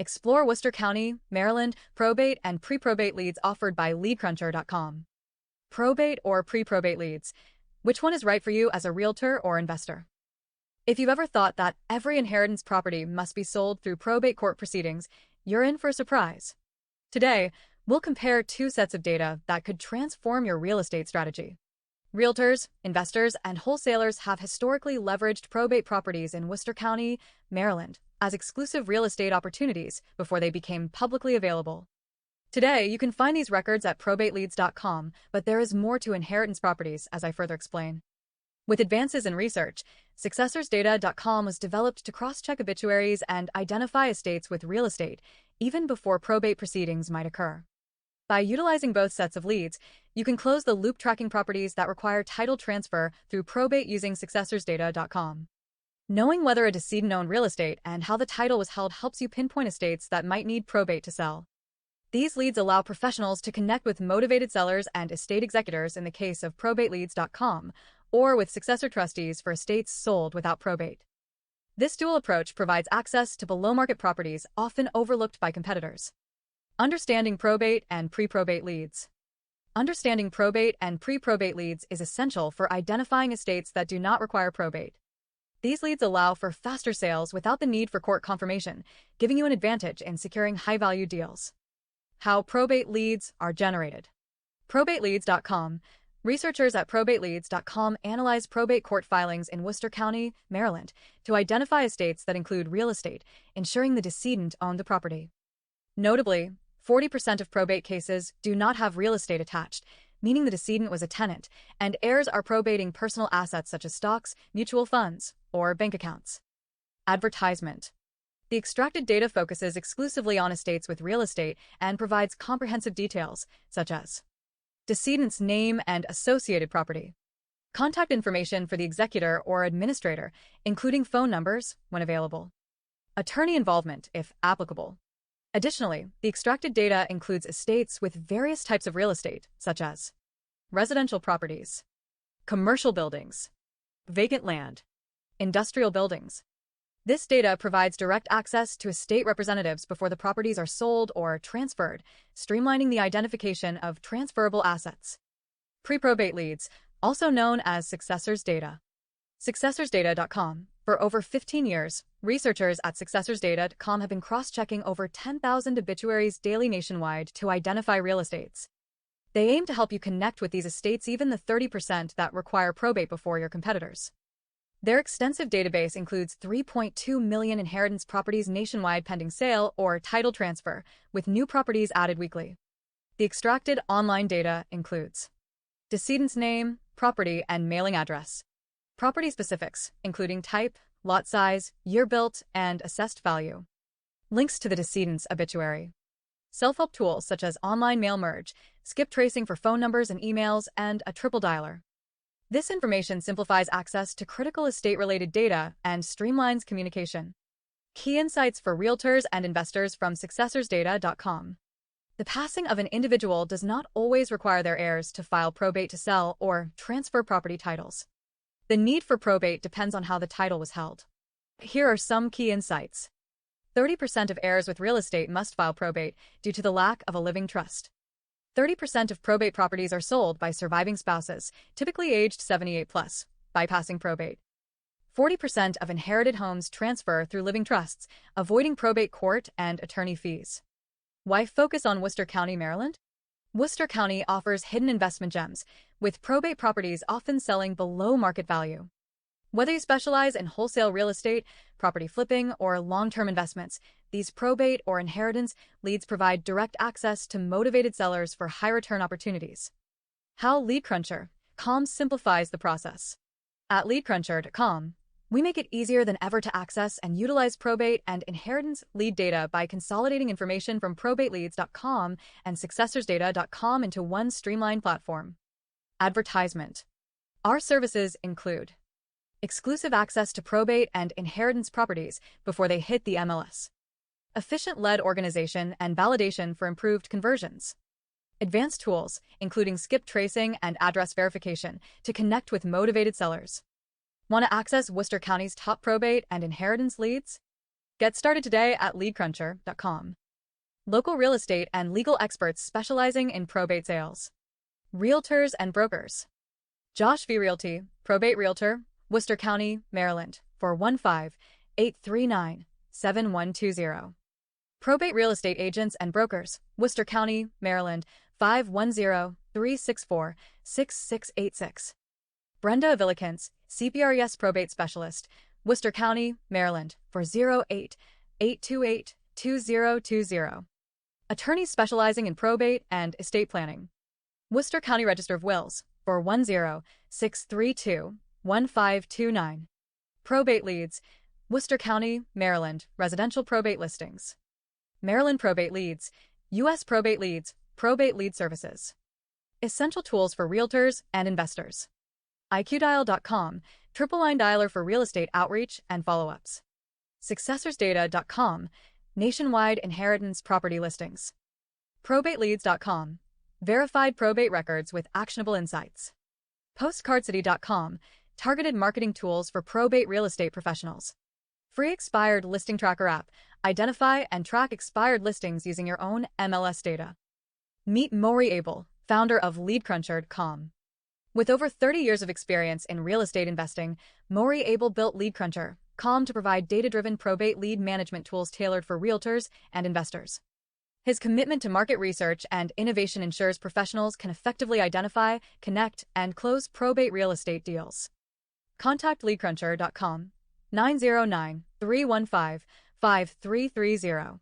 Explore Worcester County, Maryland, probate and pre-probate leads offered by leadcruncher.com. Probate or pre-probate leads. Which one is right for you as a realtor or investor? If you've ever thought that every inheritance property must be sold through probate court proceedings, you're in for a surprise. Today, we'll compare two sets of data that could transform your real estate strategy. Realtors, investors, and wholesalers have historically leveraged probate properties in Worcester County, Maryland, as exclusive real estate opportunities before they became publicly available. Today, you can find these records at probateleads.com, but there is more to inheritance properties, as I further explain. With advances in research, successorsdata.com was developed to cross-check obituaries and identify estates with real estate, even before probate proceedings might occur. By utilizing both sets of leads, you can close the loop tracking properties that require title transfer through probate using successorsdata.com. Knowing whether a decedent owned real estate and how the title was held helps you pinpoint estates that might need probate to sell. These leads allow professionals to connect with motivated sellers and estate executors in the case of probateleads.com, or with successor trustees for estates sold without probate. This dual approach provides access to below-market properties often overlooked by competitors. Understanding probate and pre-probate leads. Understanding probate and pre-probate leads is essential for identifying estates that do not require probate. These leads allow for faster sales without the need for court confirmation, giving you an advantage in securing high-value deals. How probate leads are generated. Probateleads.com. Researchers at probateleads.com analyze probate court filings in Worcester County, Maryland, to identify estates that include real estate, ensuring the decedent owned the property. Notably, 40% of probate cases do not have real estate attached, meaning the decedent was a tenant, and heirs are probating personal assets such as stocks, mutual funds, or bank accounts. Advertisement. The extracted data focuses exclusively on estates with real estate and provides comprehensive details, such as decedent's name and associated property, contact information for the executor or administrator, including phone numbers when available, attorney involvement if applicable. Additionally, the extracted data includes estates with various types of real estate, such as residential properties, commercial buildings, vacant land, industrial buildings. This data provides direct access to estate representatives before the properties are sold or transferred, streamlining the identification of transferable assets. Pre-probate leads, also known as successors data. Successorsdata.com. For over 15 years, researchers at successorsdata.com have been cross-checking over 10,000 obituaries daily nationwide to identify real estates. They aim to help you connect with these estates, even the 30% that require probate before your competitors. Their extensive database includes 3.2 million inheritance properties nationwide pending sale or title transfer, with new properties added weekly. The extracted online data includes decedent's name, property, and mailing address. Property specifics, including type, lot size, year built, and assessed value. Links to the decedent's obituary. Self-help tools such as online mail merge, skip tracing for phone numbers and emails, and a triple dialer. This information simplifies access to critical estate-related data and streamlines communication. Key insights for realtors and investors from successorsdata.com. The passing of an individual does not always require their heirs to file probate to sell or transfer property titles. The need for probate depends on how the title was held. Here are some key insights. 30% of heirs with real estate must file probate due to the lack of a living trust. 30% of probate properties are sold by surviving spouses, typically aged 78 plus, bypassing probate. 40% of inherited homes transfer through living trusts, avoiding probate court and attorney fees. Why focus on Worcester County, Maryland? Worcester County offers hidden investment gems, with probate properties often selling below market value. Whether you specialize in wholesale real estate, property flipping, or long-term investments, these probate or inheritance leads provide direct access to motivated sellers for high-return opportunities. How LeadCruncher.com simplifies the process. At LeadCruncher.com, we make it easier than ever to access and utilize probate and inheritance lead data by consolidating information from probateleads.com and successorsdata.com into one streamlined platform. Advertisement. Our services include exclusive access to probate and inheritance properties before they hit the MLS, efficient lead organization and validation for improved conversions, advanced tools, including skip tracing and address verification, to connect with motivated sellers. Want to access Worcester County's top probate and inheritance leads? Get started today at leadcruncher.com. Local real estate and legal experts specializing in probate sales. Realtors and brokers. Josh V. Realty, Probate Realtor, Worcester County, Maryland, 415-839-7120. Probate Real Estate Agents and Brokers, Worcester County, Maryland, 510-364-6686. Brenda Avilikins, CPRES Probate Specialist, Worcester County, Maryland, 408-828-2020. Attorneys specializing in probate and estate planning. Worcester County Register of Wills, 410-632-1529. Probate Leads, Worcester County, Maryland, Residential Probate Listings. Maryland Probate Leads, U.S. Probate Leads, Probate Lead Services. Essential tools for realtors and investors. IQDial.com, triple line dialer for real estate outreach and follow-ups. SuccessorsData.com, nationwide inheritance property listings. ProbateLeads.com, verified probate records with actionable insights. PostcardCity.com, targeted marketing tools for probate real estate professionals. Free expired listing tracker app, identify and track expired listings using your own MLS data. Meet Maury Abel, founder of LeadCruncher.com. With over 30 years of experience in real estate investing, Maury Abel built LeadCruncher.com to provide data-driven probate lead management tools tailored for realtors and investors. His commitment to market research and innovation ensures professionals can effectively identify, connect, and close probate real estate deals. Contact LeadCruncher.com, 909-315-5330.